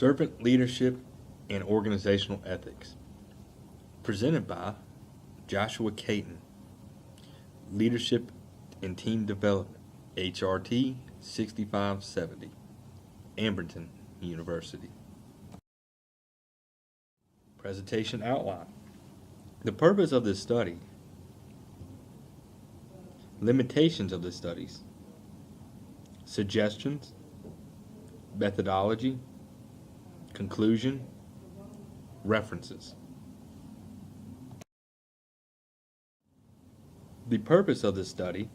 Servant Leadership and Organizational Ethics, presented by Joshua Caton, Leadership and Team Development, HRT 6570, Amberton University. Presentation outline. The purpose of this study, limitations of the studies, suggestions, methodology, conclusion, references. The purpose of this study,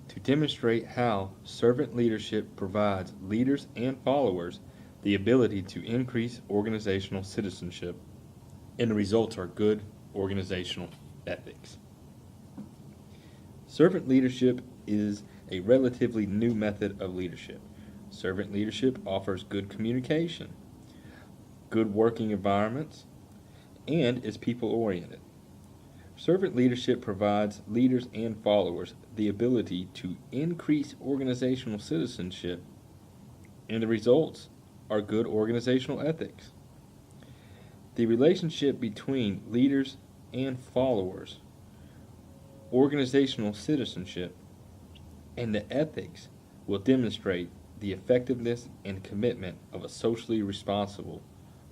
to demonstrate how servant leadership provides leaders and followers the ability to increase organizational citizenship, and the results are good organizational ethics. Servant leadership is a relatively new method of leadership. Servant leadership offers good communication, good working environments, and is people-oriented. Servant leadership provides leaders and followers the ability to increase organizational citizenship, and the results are good organizational ethics. The relationship between leaders and followers, organizational citizenship, and the ethics will demonstrate the effectiveness and commitment of a socially responsible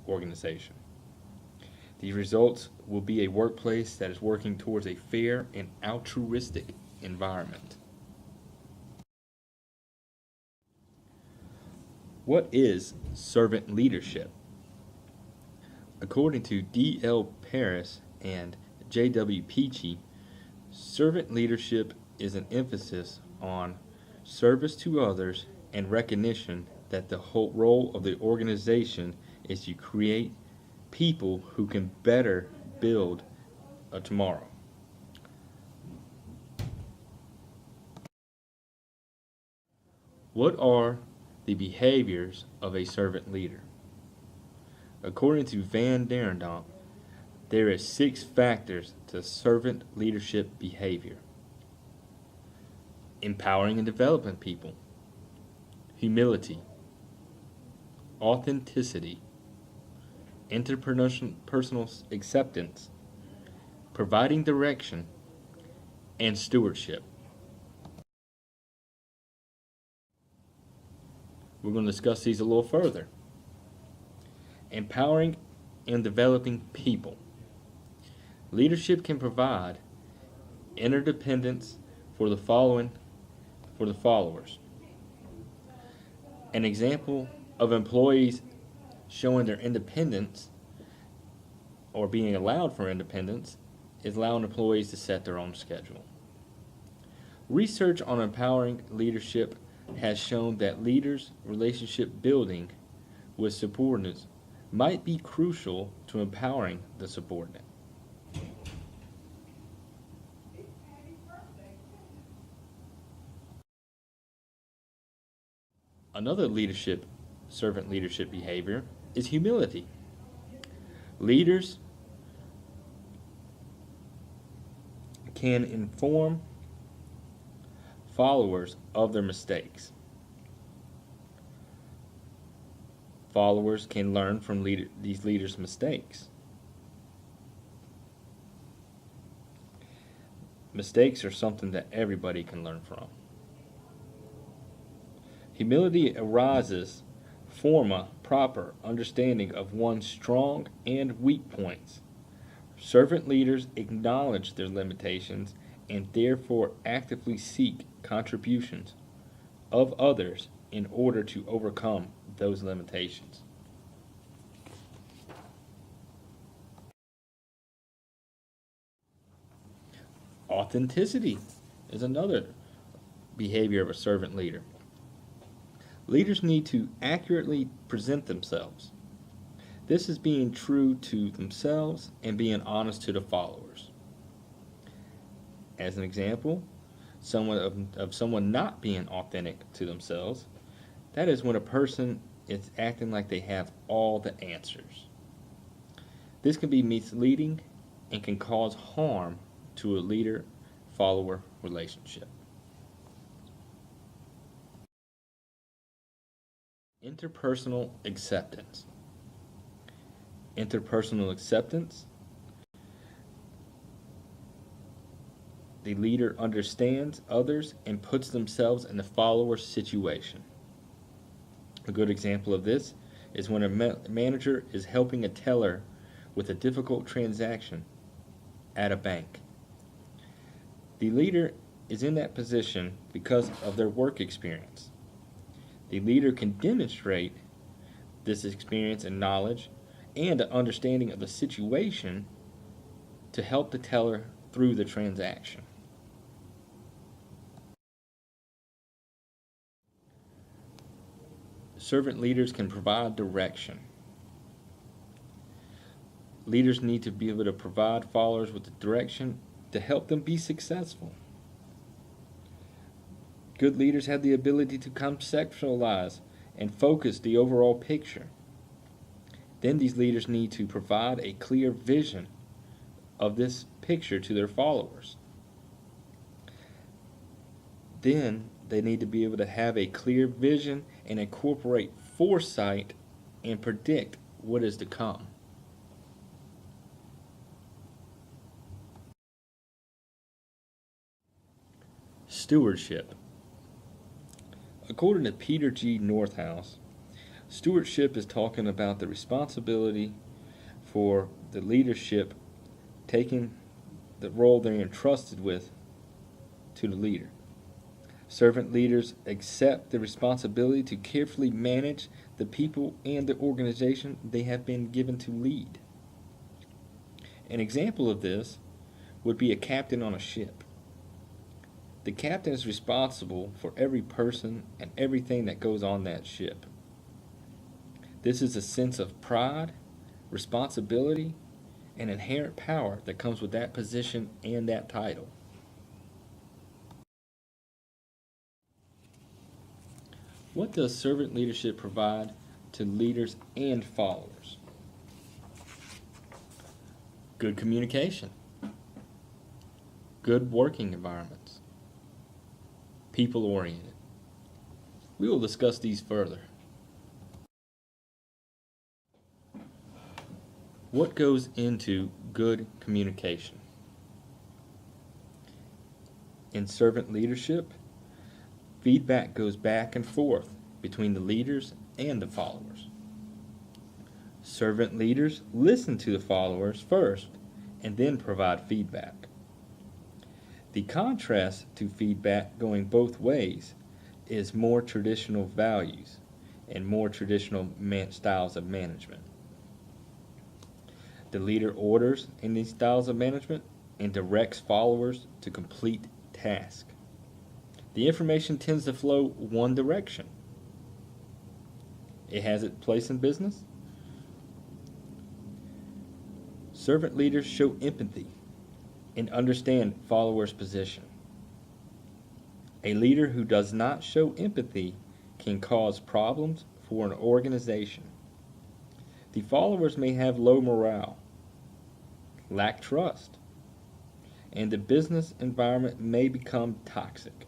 organization. These results will be a workplace that is working towards a fair and altruistic environment. What is servant leadership? According to D.L. Paris and J.W. Peachy, servant leadership is an emphasis on service to others and recognition that the whole role of the organization is to create people who can better build a tomorrow. What are the behaviors of a servant leader? According to Van Derendonk, there are 6 factors to servant leadership behavior: empowering and developing people, humility, authenticity, interpersonal acceptance, providing direction, and stewardship. We're going to discuss these a little further. Empowering and developing people. Leadership can provide interdependence for the followers. An example of employees showing their independence or being allowed for independence is allowing employees to set their own schedule. Research on empowering leadership has shown that leaders' relationship building with subordinates might be crucial to empowering the subordinate. Another servant leadership behavior is humility. Leaders can inform followers of their mistakes. Followers can learn from these leaders' mistakes. Mistakes are something that everybody can learn from. Humility arises from a proper understanding of one's strong and weak points. Servant leaders acknowledge their limitations and therefore actively seek contributions of others in order to overcome those limitations. Authenticity is another behavior of a servant leader. Leaders need to accurately present themselves. This is being true to themselves and being honest to the followers. As an example, someone not being authentic to themselves, that is when a person is acting like they have all the answers. This can be misleading and can cause harm to a leader-follower relationship. Interpersonal acceptance. interpersonal acceptance. The leader understands others and puts themselves in the follower's situation. A good example of this is when a manager is helping a teller with a difficult transaction at a bank. The leader is in that position because of their work experience. The leader can demonstrate this experience and knowledge and an understanding of the situation to help the teller through the transaction. Servant leaders can provide direction. Leaders need to be able to provide followers with the direction to help them be successful. Good leaders have the ability to conceptualize and focus the overall picture. Then these leaders need to provide a clear vision of this picture to their followers. Then they need to be able to have a clear vision and incorporate foresight and predict what is to come. Stewardship. According to Peter G. Northouse, stewardship is talking about the responsibility for the leadership taking the role they're entrusted with to the leader. Servant leaders accept the responsibility to carefully manage the people and the organization they have been given to lead. An example of this would be a captain on a ship. The captain is responsible for every person and everything that goes on that ship. This is a sense of pride, responsibility, and inherent power that comes with that position and that title. What does servant leadership provide to leaders and followers? Good communication, good working environments, people-oriented. We will discuss these further. What goes into good communication? In servant leadership, feedback goes back and forth between the leaders and the followers. Servant leaders listen to the followers first and then provide feedback. The contrast to feedback going both ways is more traditional values and more traditional styles of management. The leader orders in these styles of management and directs followers to complete tasks. The information tends to flow one direction. It has its place in business. Servant leaders show empathy and understand followers' position. A leader who does not show empathy can cause problems for an organization. The followers may have low morale, lack trust, and the business environment may become toxic.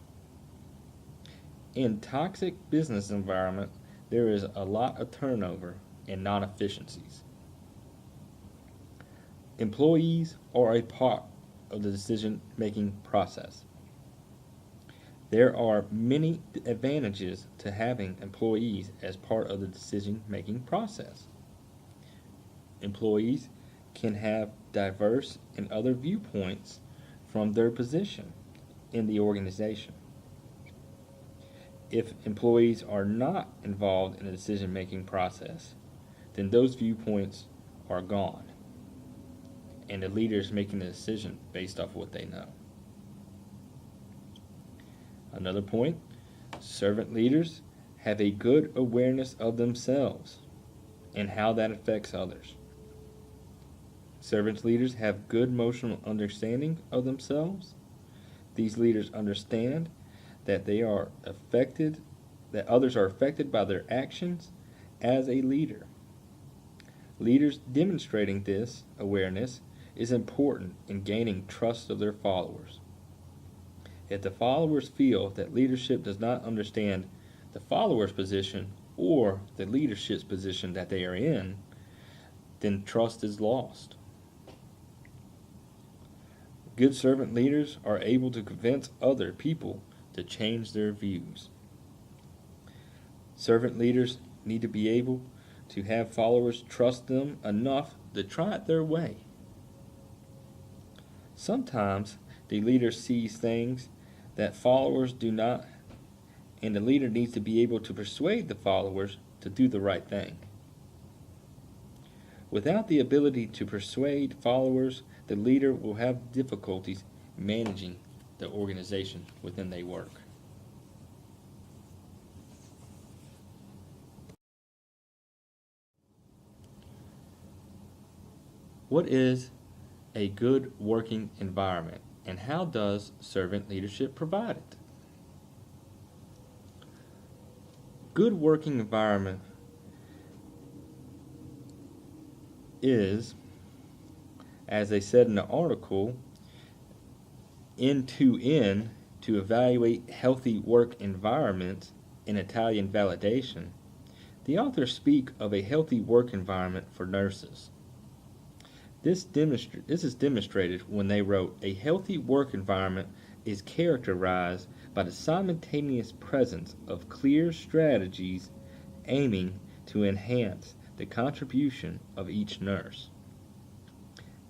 In toxic business environment, there is a lot of turnover and non-efficiencies. Employees are a part of the decision-making process. There are many advantages to having employees as part of the decision-making process. Employees can have diverse and other viewpoints from their position in the organization. If employees are not involved in the decision-making process, then those viewpoints are gone, and the leader is making a decision based off what they know. Another point, servant leaders have a good awareness of themselves and how that affects others. Servant leaders have good emotional understanding of themselves. These leaders understand that others are affected by their actions as a leader. Leaders demonstrating this awareness is important in gaining trust of their followers. If the followers feel that leadership does not understand the follower's position or the leadership's position that they are in, then trust is lost. Good servant leaders are able to convince other people to change their views. Servant leaders need to be able to have followers trust them enough to try it their way. Sometimes the leader sees things that followers do not, and the leader needs to be able to persuade the followers to do the right thing. Without the ability to persuade followers, the leader will have difficulties managing the organization within they work. What is a good working environment, and how does servant leadership provide it? Good working environment is, as they said in the article, N2N, to evaluate healthy work environments in Italian validation. The authors speak of a healthy work environment for nurses. This is demonstrated when they wrote, a healthy work environment is characterized by the simultaneous presence of clear strategies aiming to enhance the contribution of each nurse,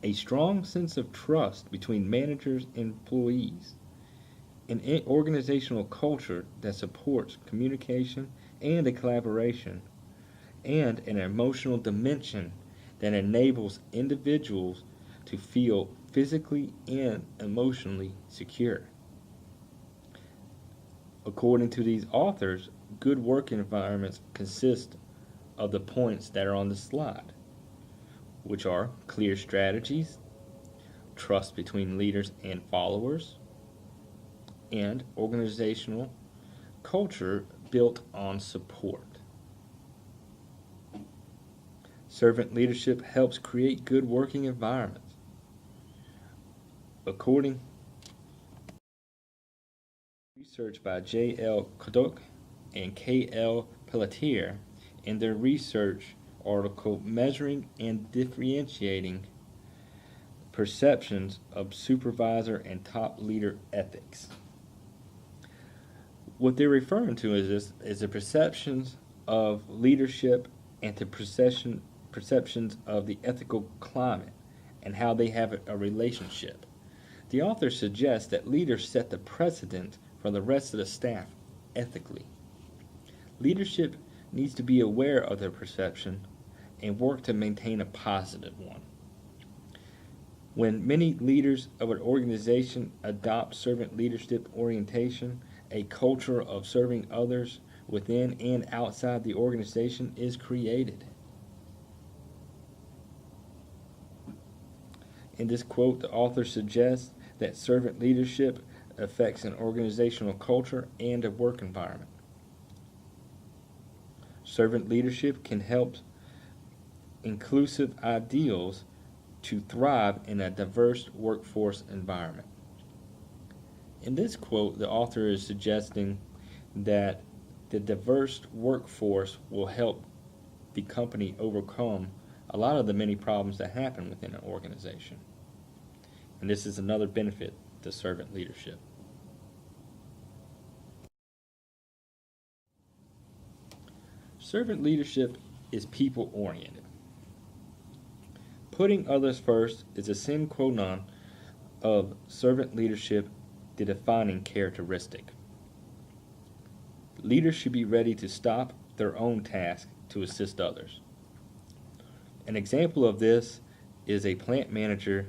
a strong sense of trust between managers and employees, an organizational culture that supports communication and a collaboration, and an emotional dimension that enables individuals to feel physically and emotionally secure. According to these authors, good work environments consist of the points that are on the slide, which are clear strategies, trust between leaders and followers, and organizational culture built on support. Servant leadership helps create good working environments. According to research by J.L. Caton and K.L. Pelletier in their research article Measuring and Differentiating Perceptions of Supervisor and Top Leader Ethics. What they're referring to is the perceptions of leadership and the perceptions of the ethical climate and how they have a relationship. The author suggests that leaders set the precedent for the rest of the staff ethically. Leadership needs to be aware of their perception and work to maintain a positive one. When many leaders of an organization adopt servant leadership orientation, a culture of serving others within and outside the organization is created. In this quote, the author suggests that servant leadership affects an organizational culture and a work environment. Servant leadership can help inclusive ideals to thrive in a diverse workforce environment. In this quote, the author is suggesting that the diverse workforce will help the company overcome a lot of the many problems that happen within an organization. And this is another benefit to servant leadership. Servant leadership is people-oriented. Putting others first is a sine qua non of servant leadership, the defining characteristic. Leaders should be ready to stop their own task to assist others. An example of this is a plant manager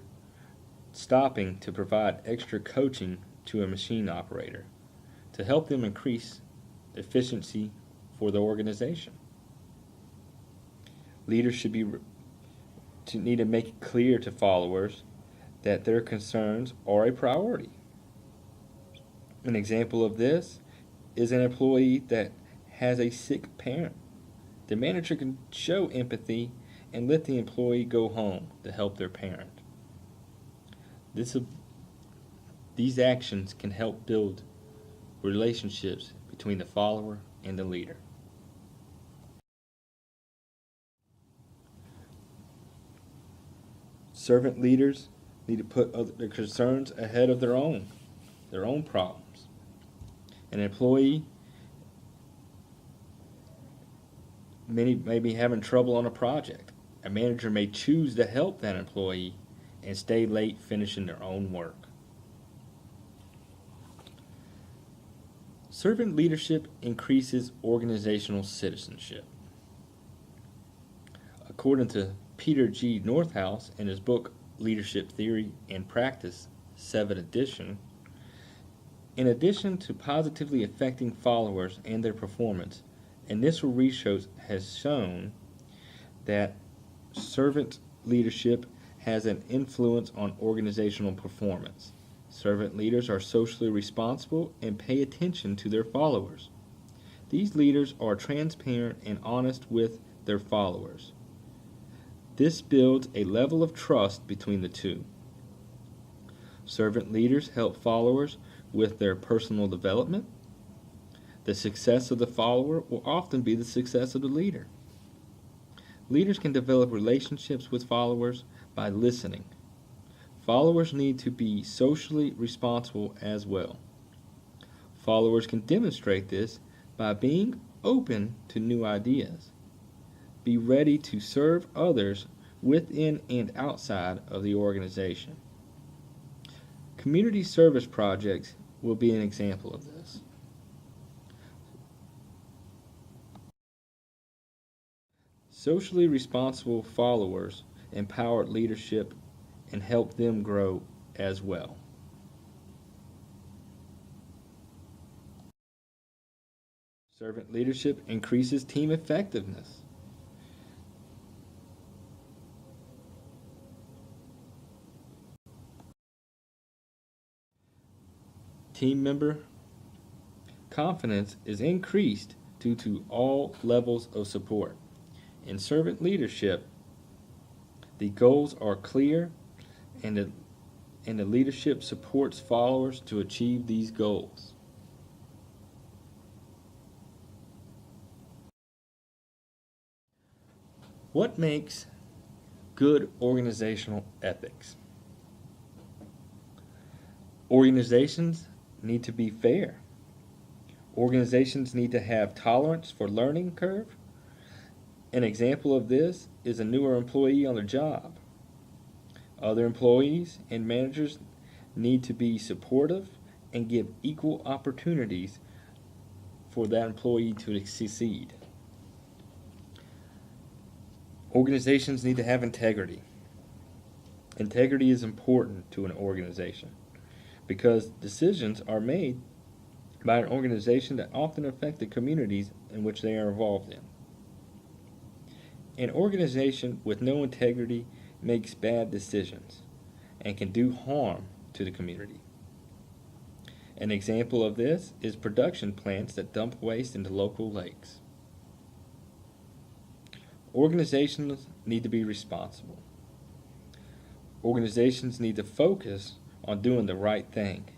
stopping to provide extra coaching to a machine operator to help them increase efficiency for the organization. Leaders should need to make it clear to followers that their concerns are a priority. An example of this is an employee that has a sick parent. The manager can show empathy and let the employee go home to help their parent. These actions can help build relationships between the follower and the leader. Servant leaders need to put their concerns ahead of their own problems. An employee may be having trouble on a project. A manager may choose to help that employee and stay late finishing their own work. Servant leadership increases organizational citizenship. According to Peter G. Northouse in his book Leadership Theory and Practice, 7th edition, in addition to positively affecting followers and their performance, initial research has shown that servant leadership has an influence on organizational performance. Servant leaders are socially responsible and pay attention to their followers. These leaders are transparent and honest with their followers. This builds a level of trust between the two. Servant leaders help followers with their personal development. The success of the follower will often be the success of the leader. Leaders can develop relationships with followers by listening. Followers need to be socially responsible as well. Followers can demonstrate this by being open to new ideas. Be ready to serve others within and outside of the organization. Community service projects will be an example of this. Socially responsible followers empower leadership and help them grow as well. Servant leadership increases team effectiveness. Team member confidence is increased due to all levels of support. In servant leadership, the goals are clear and the leadership supports followers to achieve these goals. What makes good organizational ethics? Organizations need to be fair. Organizations need to have tolerance for learning curve. An example of this is a newer employee on the job. Other employees and managers need to be supportive and give equal opportunities for that employee to succeed. Organizations need to have integrity. Integrity is important to an organization because decisions are made by an organization that often affect the communities in which they are involved in. An organization with no integrity makes bad decisions and can do harm to the community. An example of this is production plants that dump waste into local lakes. Organizations need to be responsible. Organizations need to focus on doing the right thing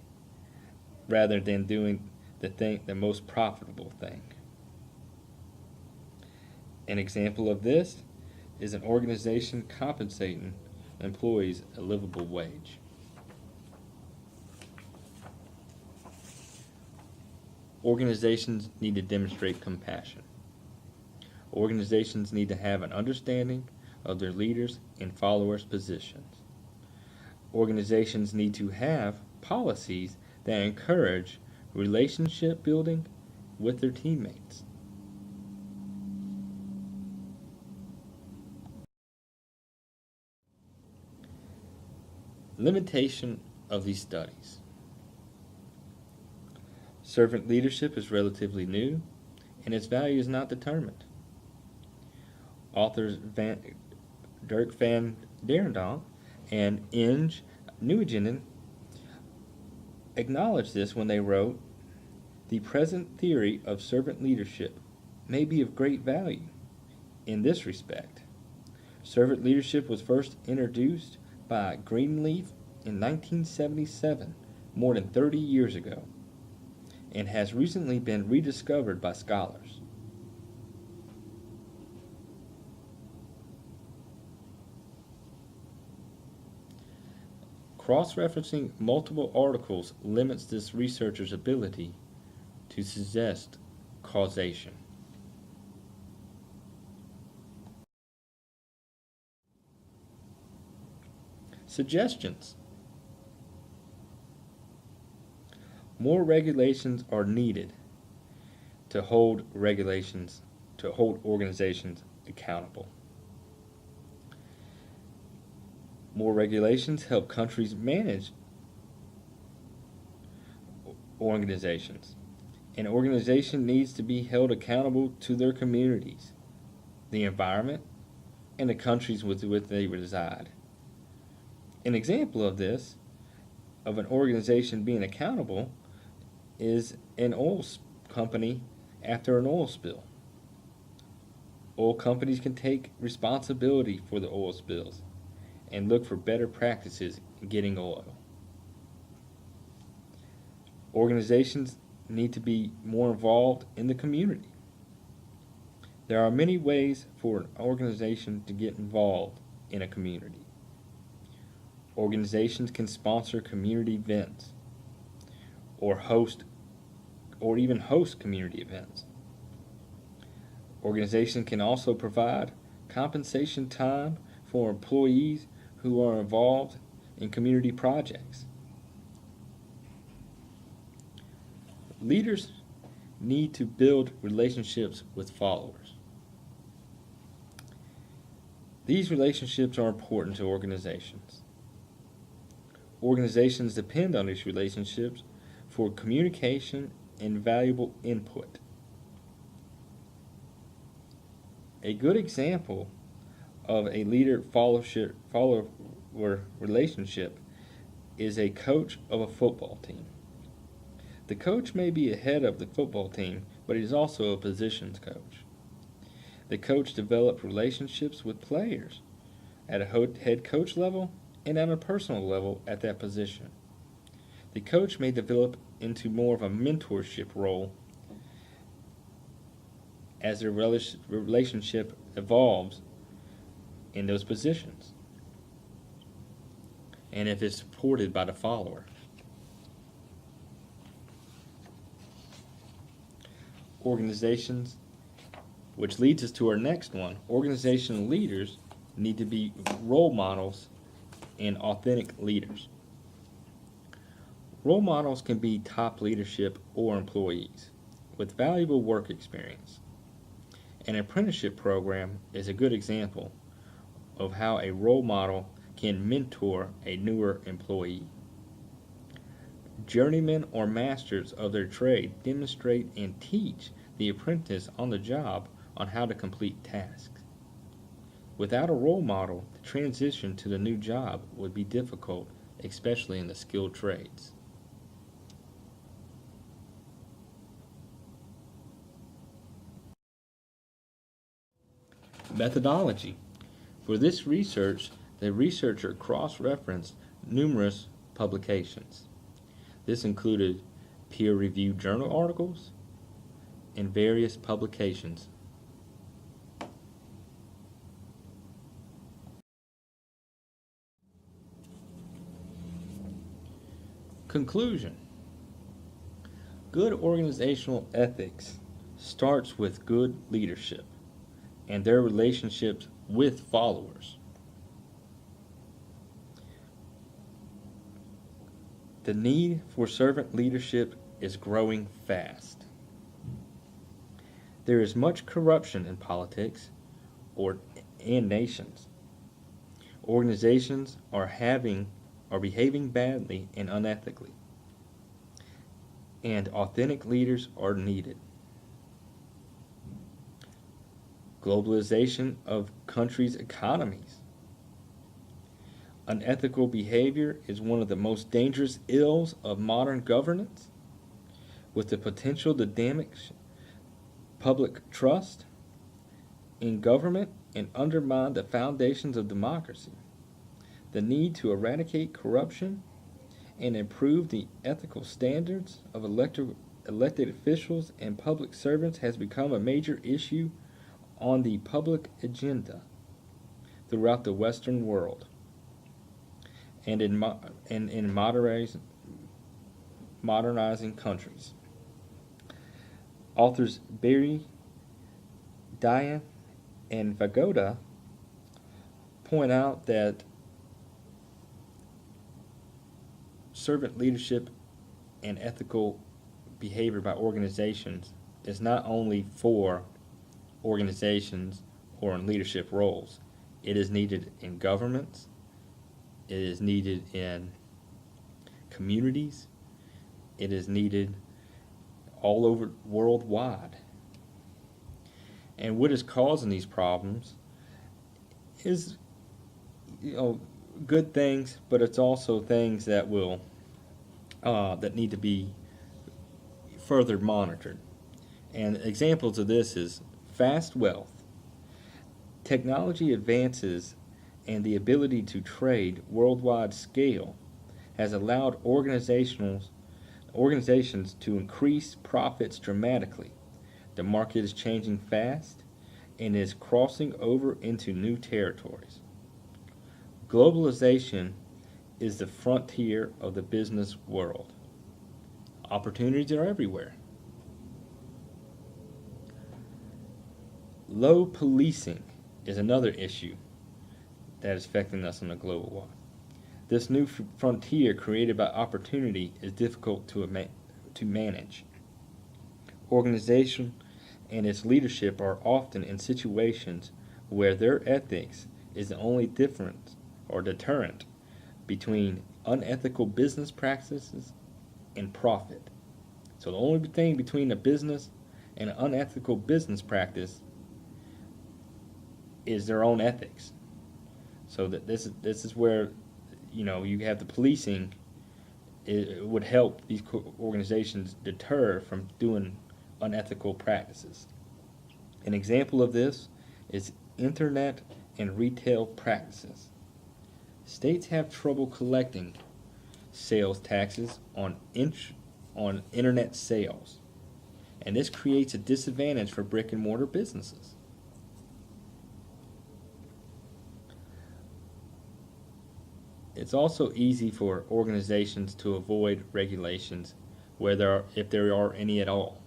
rather than doing the most profitable thing. An example of this is an organization compensating employees a livable wage. Organizations need to demonstrate compassion. Organizations need to have an understanding of their leaders' and followers' positions. Organizations need to have policies that encourage relationship building with their teammates. Limitation of these studies. Servant leadership is relatively new, and its value is not determined. Authors Dirk van Derendonk and Inge Nguyen acknowledged this when they wrote, "The present theory of servant leadership may be of great value in this respect. Servant leadership was first introduced by Greenleaf in 1977, more than 30 years ago, and has recently been rediscovered by scholars. Cross-referencing multiple articles limits this researcher's ability to suggest causation. Suggestions. More regulations are needed to hold organizations accountable. More regulations help countries manage organizations. An organization needs to be held accountable to their communities, the environment, and the countries with which they reside. An example of this, of an organization being accountable, is an oil company after an oil spill. Oil companies can take responsibility for the oil spills and look for better practices in getting oil. Organizations need to be more involved in the community. There are many ways for an organization to get involved in a community. Organizations can sponsor community events or even host community events. Organizations can also provide compensation time for employees who are involved in community projects. Leaders need to build relationships with followers. These relationships are important to organizations. Organizations depend on these relationships for communication and valuable input. A good example of a leader-follower relationship is a coach of a football team. The coach may be a head of the football team, but he is also a positions coach. The coach develops relationships with players at a head coach level and on a personal level at that position. The coach may develop into more of a mentorship role as their relationship evolves in those positions, and if it's supported by the follower. Organizations, which leads us to our next one, organizational leaders need to be role models and authentic leaders. Role models can be top leadership or employees with valuable work experience. An apprenticeship program is a good example of how a role model can mentor a newer employee. Journeymen or masters of their trade demonstrate and teach the apprentice on the job on how to complete tasks. Without a role model, the transition to the new job would be difficult, especially in the skilled trades. Methodology. For this research, the researcher cross-referenced numerous publications. This included peer-reviewed journal articles and various publications. Conclusion. Good organizational ethics starts with good leadership and their relationships with followers. The need for servant leadership is growing fast. There is much corruption in politics and nations. Organizations are behaving badly and unethically, and authentic leaders are needed. Globalization of countries' economies. Unethical behavior is one of the most dangerous ills of modern governance, with the potential to damage public trust in government and undermine the foundations of democracy. The need to eradicate corruption and improve the ethical standards of elected officials and public servants has become a major issue on the public agenda throughout the Western world. and in modernizing countries. Authors Barry, Diane, and Vagoda point out that servant leadership and ethical behavior by organizations is not only for organizations or in leadership roles. It is needed in governments, it is needed in communities, it is needed all over worldwide. And what is causing these problems is, good things, but it's also things that will that need to be further monitored. And examples of this is fast wealth. Technology advances and the ability to trade worldwide scale has allowed organizations to increase profits dramatically. The market is changing fast and is crossing over into new territories. Globalization is the frontier of the business world. Opportunities are everywhere. Low policing is another issue that is affecting us on a global wide. This new frontier created by opportunity is difficult to manage. Organization and its leadership are often in situations where their ethics is the only difference or deterrent between unethical business practices and profit. So the only thing between a business and an unethical business practice is their own ethics. So that this is where you have the policing. It would help these organizations deter from doing unethical practices. An example of this is internet and retail practices. States have trouble collecting sales taxes on internet sales, and this creates a disadvantage for brick and mortar businesses. It's also easy for organizations to avoid regulations if there are any at all.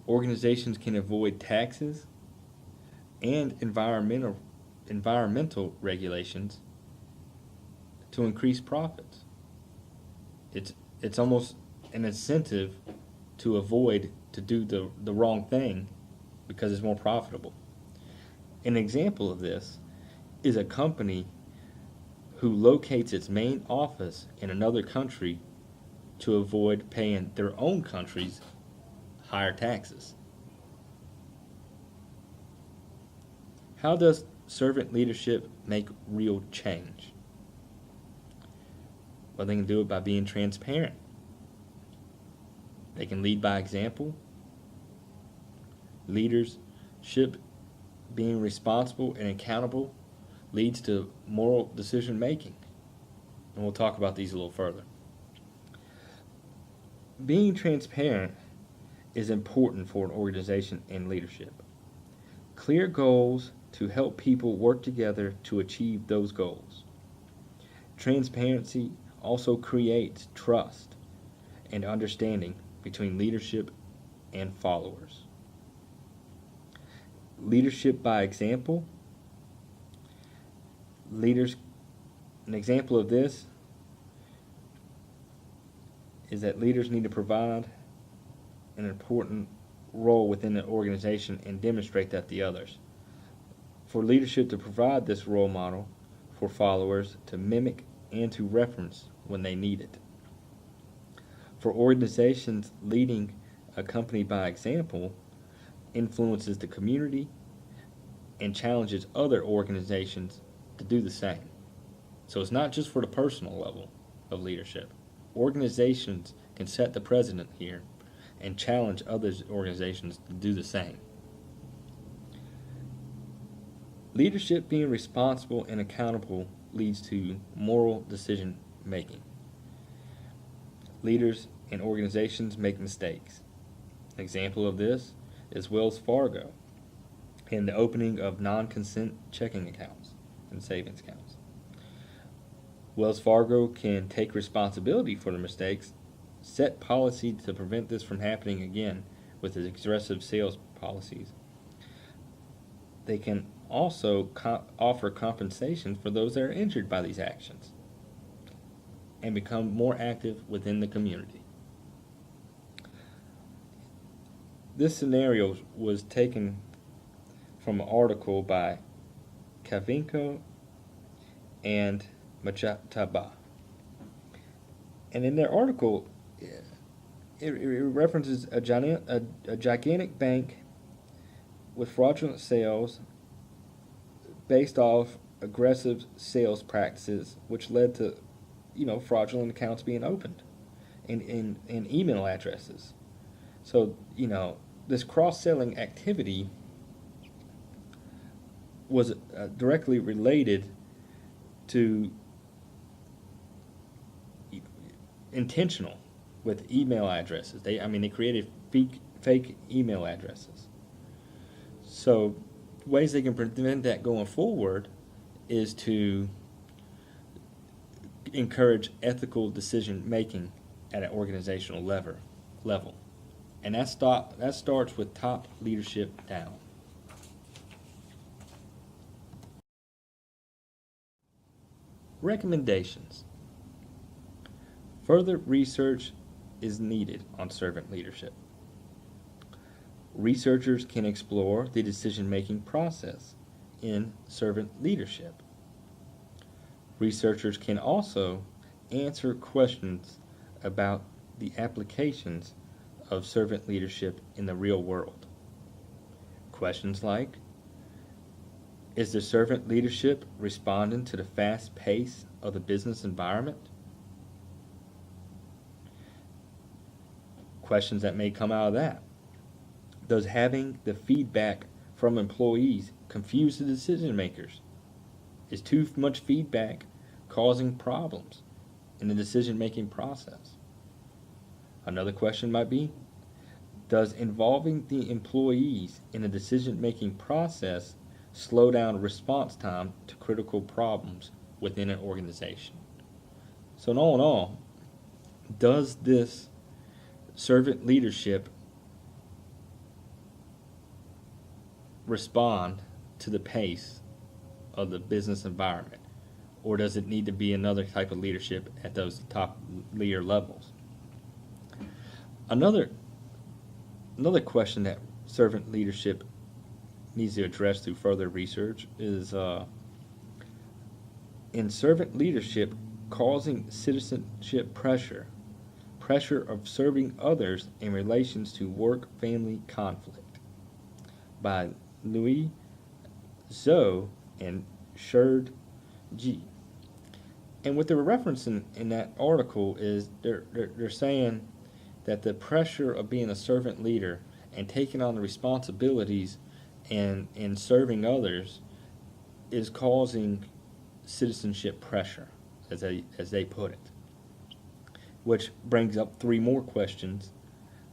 Organizations can avoid taxes and environmental regulations to increase profits. It's almost an incentive to avoid to do the wrong thing because it's more profitable. An example of this is a company who locates its main office in another country to avoid paying their own country's higher taxes. How does servant leadership make real change? Well, they can do it by being transparent. They can lead by example. Leadership, being responsible and accountable, leads to moral decision making. And we'll talk about these a little further. Being transparent is important for an organization and leadership. Clear goals to help people work together to achieve those goals. Transparency also creates trust and understanding between leadership and followers. Leadership by example. An example of this is that leaders need to provide an important role within the organization and demonstrate that to others. For leadership to provide this role model for followers to mimic and to reference when they need it. For organizations, leading a company by example influences the community and challenges other organizations to do the same. So it's not just for the personal level of leadership. Organizations can set the precedent here and challenge other organizations to do the same. Leadership being responsible and accountable leads to moral decision making. Leaders and organizations make mistakes. An example of this is Wells Fargo. and the opening of non-consent checking accounts and savings accounts. Wells Fargo can take responsibility for the mistakes, set policy to prevent this from happening again with its aggressive sales policies. They can also offer compensation for those that are injured by these actions and become more active within the community. This scenario was taken from an article by Kavinko and Machataba. And in their article, it references a gigantic bank with fraudulent sales based off aggressive sales practices, which led to, fraudulent accounts being opened and email addresses. So, this cross-selling activity was directly related to intentional with email addresses. They created fake email addresses. So ways they can prevent that going forward is to encourage ethical decision making at an organizational level. And that starts with top leadership down. Recommendations. Further research is needed on servant leadership. Researchers can explore the decision-making process in servant leadership. Researchers can also answer questions about the applications of servant leadership in the real world. Questions like, is the servant leadership responding to the fast pace of the business environment? Questions that may come out of that. Does having the feedback from employees confuse the decision makers? Is too much feedback causing problems in the decision-making process? Another question might be, does involving the employees in the decision-making process slow down response time to critical problems within an organization? So in all, does this servant leadership respond to the pace of the business environment, or does it need to be another type of leadership at those top leader levels? Another question that servant leadership needs to address through further research is in servant leadership causing citizenship pressure of serving others in relations to work-family conflict, by Louis Zhou and Sherd G. And what they're referencing in that article is they're saying that the pressure of being a servant leader and taking on the responsibilities and serving others is causing citizenship pressure, as they put it. Which brings up three more questions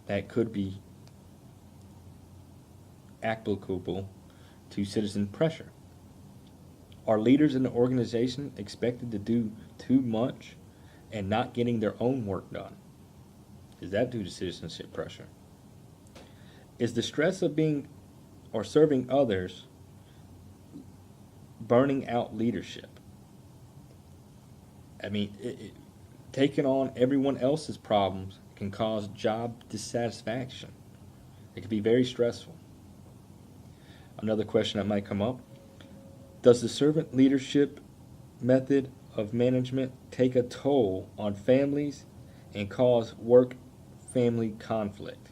that could be applicable to citizen pressure. Are leaders in the organization expected to do too much and not getting their own work done? Is that due to citizenship pressure? Is the stress of being or serving others burning out leadership? Taking on everyone else's problems can cause job dissatisfaction. It can be very stressful. Another question that might come up, does the servant leadership method of management take a toll on families and cause work-family conflict?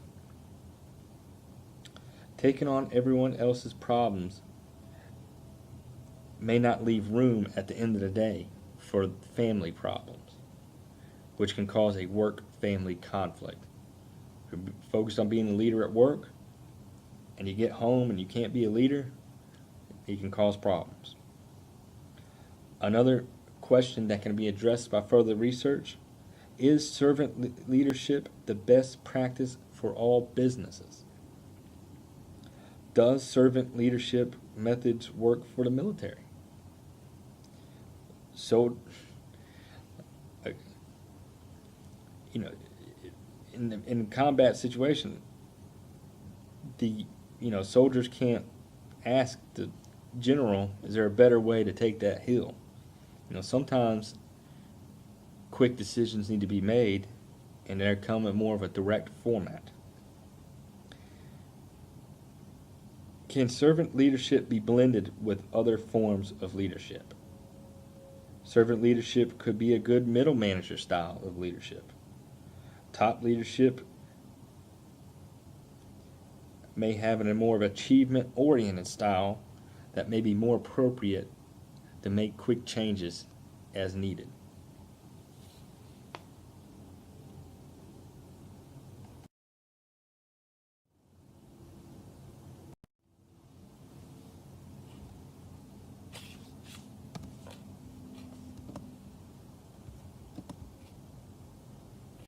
Taking on everyone else's problems may not leave room at the end of the day for family problems, which can cause a work-family conflict. If you're focused on being a leader at work, and you get home and you can't be a leader, it can cause problems. Another question that can be addressed by further research, is servant leadership the best practice for all businesses? Does servant leadership methods work for the military? So, uh, you know, in combat situation, the soldiers can't ask the general, "Is there a better way to take that hill?" Sometimes quick decisions need to be made, and they come in more of a direct format. Can servant leadership be blended with other forms of leadership? Servant leadership could be a good middle manager style of leadership. Top leadership may have a more of achievement-oriented style that may be more appropriate to make quick changes as needed.